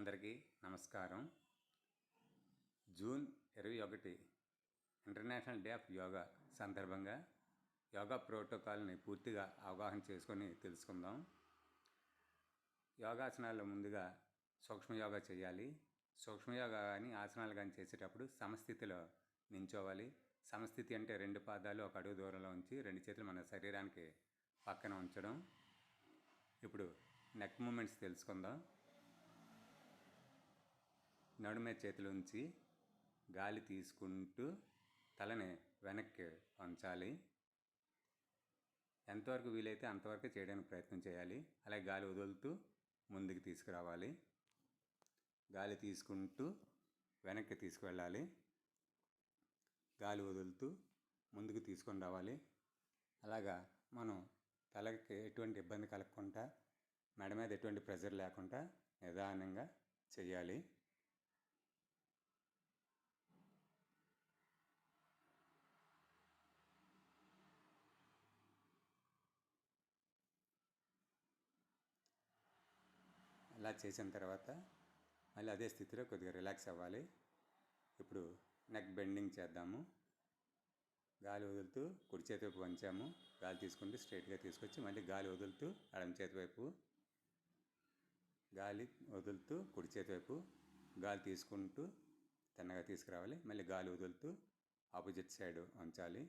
అందరికీ నమస్కారం. June 21 international day of yoga సందర్భంగా యోగా ప్రోటోకాల్ని పూర్తిగా అవగాహన చేసుకొని తెలుసుకుందాం. యోగాసనాల్లో ముందుగా సూక్ష్మయోగా చేయాలి. సూక్ష్మయోగా కానీ ఆసనాలు కానీ చేసేటప్పుడు సమస్థితిలో నించోవాలి. సమస్థితి అంటే 2 పాదాలు ఒక అడుగు దూరంలో ఉంచి 2 చేతులు మన శరీరానికి పక్కన ఉంచడం. ఇప్పుడు నెక్ మూమెంట్స్ తెలుసుకుందాం. నడుము మీద చేతులు ఉంచి గాలి తీసుకుంటూ తలని వెనక్కి వంచాలి. ఎంతవరకు వీలైతే అంతవరకు చేయడానికి ప్రయత్నం చేయాలి. అలాగే గాలి వదులుతూ ముందుకు తీసుకురావాలి. గాలి తీసుకుంటూ వెనక్కి తీసుకువెళ్ళాలి. గాలి వదులుతూ ముందుకు తీసుకొని రావాలి. అలాగా మనం తలకి ఎటువంటి ఇబ్బంది కలగకుండా, మెడ మీద ఎటువంటి ప్రెషర్ లేకుండా నిదానంగా చేయాలి. అలా చేసిన తర్వాత మళ్ళీ అదే స్థితిలో కొద్దిగా రిలాక్స్ అవ్వాలి. ఇప్పుడు నెక్ బెండింగ్ చేద్దాము. గాలి వదులుతూ కుడి చేతి వైపు వంచాము. గాలి తీసుకుంటూ స్ట్రైట్గా తీసుకొచ్చి మళ్ళీ గాలి వదులుతూ ఎడమ చేతి వైపు, గాలి వదులుతూ కుడి చేతి వైపు, గాలి తీసుకుంటూ తిన్నగా తీసుకురావాలి. మళ్ళీ గాలి వదులుతూ ఆపోజిట్ సైడ్ వంచాలి.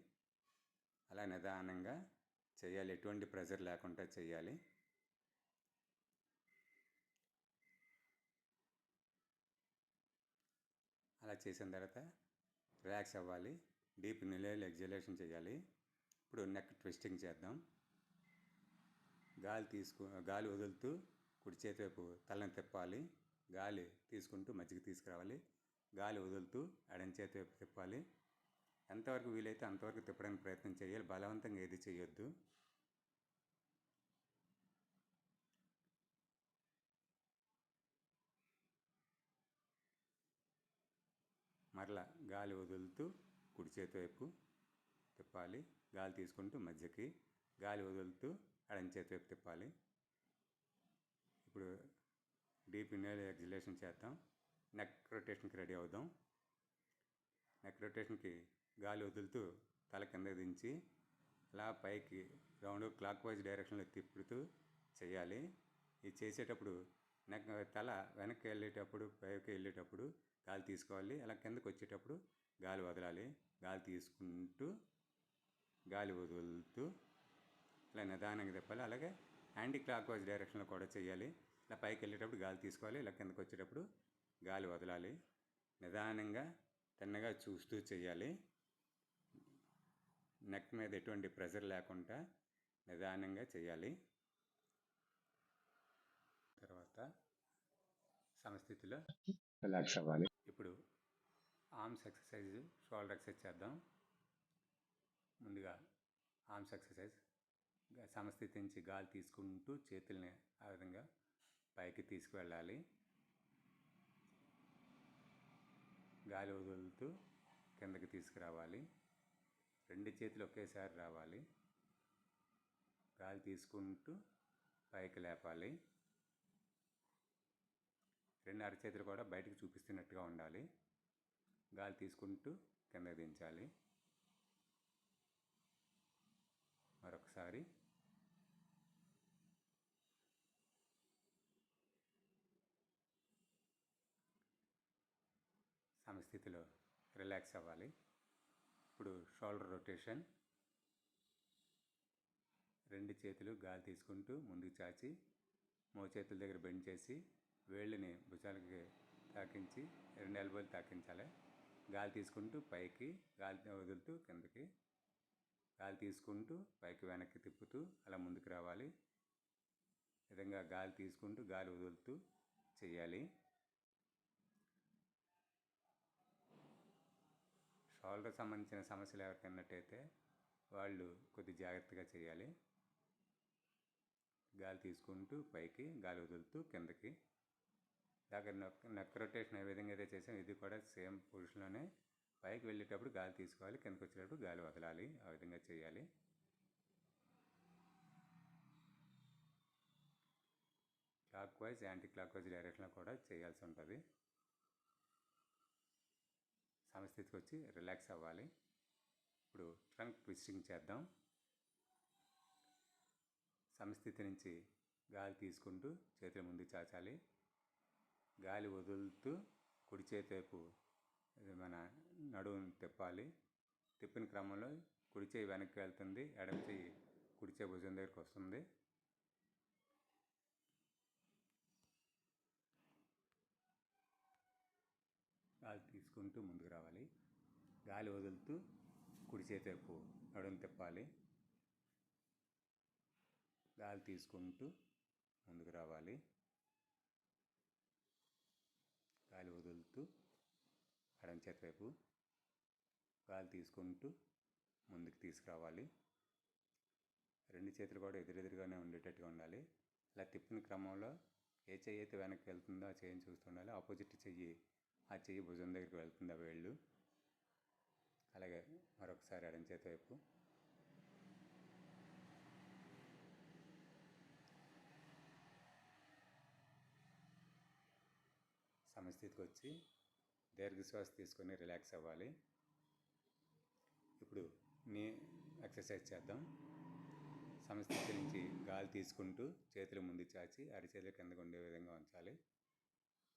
అలా నిదానంగా చేయాలి. ఎటువంటి ప్రెషర్ లేకుండా చేయాలి. అలా చేసిన తర్వాత రిలాక్స్ అవ్వాలి. డీప్ ఇన్హేల్ ఎగ్జలేషన్ చేయాలి. ఇప్పుడు నెక్ ట్విస్టింగ్ చేద్దాం. గాలి వదులుతూ కుడి చేతి వైపు తలని తిప్పాలి. గాలి తీసుకుంటూ మధ్యకి తీసుకురావాలి. గాలి వదులుతూ ఎడమ చేతి వైపు తిప్పాలి. ఎంతవరకు వీలైతే అంతవరకు తిప్పడానికి ప్రయత్నం చేయాలి. బలవంతంగా ఏది చేయొద్దు. మరలా గాలి వదులుతూ కుడి చేతి వైపు తిప్పాలి. గాలి తీసుకుంటూ మధ్యకి, గాలి వదులుతూ ఎడమ చేతి వైపు తిప్పాలి. ఇప్పుడు డీప్ ఇన్హేల్ ఎగ్జలేషన్ చేద్దాం. నెక్ రొటేషన్కి రెడీ అవుదాం. నెక్ రొటేషన్కి గాలి వదులుతూ తల కింద దించి అలా పైకి రౌండ్ క్లాక్ వైజ్ డైరెక్షన్లో తిప్పుతూ చేయాలి. ఇది చేసేటప్పుడు తల వెనక్కి వెళ్ళేటప్పుడు, పైకి వెళ్ళేటప్పుడు గాలి తీసుకోవాలి. అలా కిందకు వచ్చేటప్పుడు గాలి వదలాలి. గాలి తీసుకుంటూ గాలి వదులుతూ ఇలా నిదానంగా తిప్పాలి. అలాగే యాంటీ క్లాక్ వైజ్ డైరెక్షన్లో కూడా చేయాలి. ఇలా పైకి వెళ్ళేటప్పుడు గాలి తీసుకోవాలి. ఇలా కిందకు వచ్చేటప్పుడు గాలి వదలాలి. నిదానంగా తిన్నగా చూస్తూ చేయాలి. నెక్ మీద ఎటువంటి ప్రెషర్ లేకుండా నిదానంగా చేయాలి. తర్వాత సమస్థితిలో రిలాక్స్ అవ్వాలి. ఇప్పుడు ఆర్మ్స్ ఎక్సర్సైజ్, షోల్డర్ ఎక్సర్సైజ్ చేద్దాం. ముందుగా ఆర్మ్స్ ఎక్సర్సైజ్. సమస్థితి నుంచి గాలి తీసుకుంటూ చేతుల్ని ఆ విధంగా పైకి తీసుకువెళ్ళాలి. గాలి వదులుతూ కిందకి తీసుకురావాలి. 2 చేతులు ఒకేసారి రావాలి. గాలి తీసుకుంటూ పైకి లేపాలి. 2 అరచేతులు కూడా బయటకు చూపిస్తున్నట్టుగా ఉండాలి. గాలి తీసుకుంటూ కిందకి దించాలి. మరొకసారి. సమస్థితిలో రిలాక్స్ అవ్వాలి. ఇప్పుడు షోల్డర్ రొటేషన్. 2 చేతులు గాలి తీసుకుంటూ ముందుకు చాచి మోచేతుల దగ్గర బెండ్ చేసి వేళ్ళని భుజాలకి తాకించి 2 ఎల్బోలు తాకించాలి. గాలి తీసుకుంటూ పైకి, గాలి వదులుతూ కిందకి, గాలి తీసుకుంటూ పైకి వెనక్కి తిప్పుతూ అలా ముందుకు రావాలి. ఈ విధంగా గాలి తీసుకుంటూ గాలి వదులుతూ చేయాలి. షోల్డర్ సంబంధించిన సమస్యలు ఎవరికి ఉన్నట్టయితే వాళ్ళు కొద్ది జాగ్రత్తగా చేయాలి. గాలి తీసుకుంటూ పైకి, గాలి వదులుతూ కిందకి. దగ్గర నెక్ రొటేషన్ ఏ విధంగా అయితే చేసాం ఇది కూడా సేమ్ పొజిషన్లోనే పైకి వెళ్ళేటప్పుడు గాలి తీసుకోవాలి, కిందకి వచ్చేటప్పుడు గాలి వదలాలి. ఆ విధంగా చేయాలి. Clock wise anti clock wise డైరెక్షన్లో కూడా చేయాల్సి ఉంటుంది. సమస్థితికి వచ్చి రిలాక్స్ అవ్వాలి. ఇప్పుడు ట్రంక్ ట్విస్టింగ్ చేద్దాం. సమస్థితి నుంచి గాలి తీసుకుంటూ చేతుల ముందు చాచాలి. గాలి వదులుతూ కుడి చేతి వైపు మన నడుముని తిప్పాలి. తిప్పిన క్రమంలో కుడి చేయి వెనక్కి వెళ్తుంది, ఎడమ చేయి కుడి చేయి భుజం దగ్గరికి వస్తుంది. గాలి తీసుకుంటూ ముందుకు రావాలి. గాలి వదులుతూ కుడి చేతి వైపు నడుము తిప్పాలి. గాలి తీసుకుంటూ ముందుకు రావాలి. గాలి వదులుతూ ఎడమ చేతి వైపు గాలి తీసుకుంటూ ముందుకు తీసుకురావాలి. రెండు చేతులు కూడా ఎదురెదురుగానే ఉండేటట్టుగా ఉండాలి. ఇలా తిప్పిన క్రమంలో ఏ చెయ్యి అయితే వెనక్కి వెళ్తుందో ఆ చెయ్యిని చూస్తుండాలి. ఆపోజిట్ చెయ్యి ఆ చెయ్యి భుజం దగ్గరికి వెళ్తుంది, ఆ వేళ్ళు. అలాగే మరొకసారి ఎడమ చేతి వైపు. సమస్థితికి వచ్చి దీర్ఘశ్వాస తీసుకొని రిలాక్స్ అవ్వాలి. ఇప్పుడు నీ ఎక్సర్సైజ్ చేద్దాం. సమస్థితి నుంచి గాలి తీసుకుంటూ చేతులు ముందు చాచి అరిచేతులు కిందకు ఉండే విధంగా ఉంచాలి.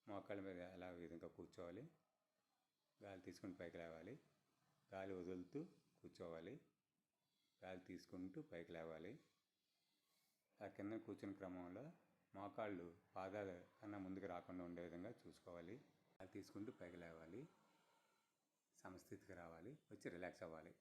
మోకాళ్ళ మీద అలా విధంగా కూర్చోవాలి. గాలి తీసుకుంటూ పైకి లేవాలి. గాలి వదులుతూ కూర్చోవాలి. గాలి తీసుకుంటూ పైకి లేవాలి. ఆ కింద కూర్చున్న క్రమంలో మోకాళ్ళు పాదాల కన్నా ముందుకు రాకుండా ఉండే విధంగా చూసుకోవాలి. గాలి తీసుకుంటూ పైకి లేవాలి. సమస్థితికి రావాలి. వచ్చి రిలాక్స్ అవ్వాలి.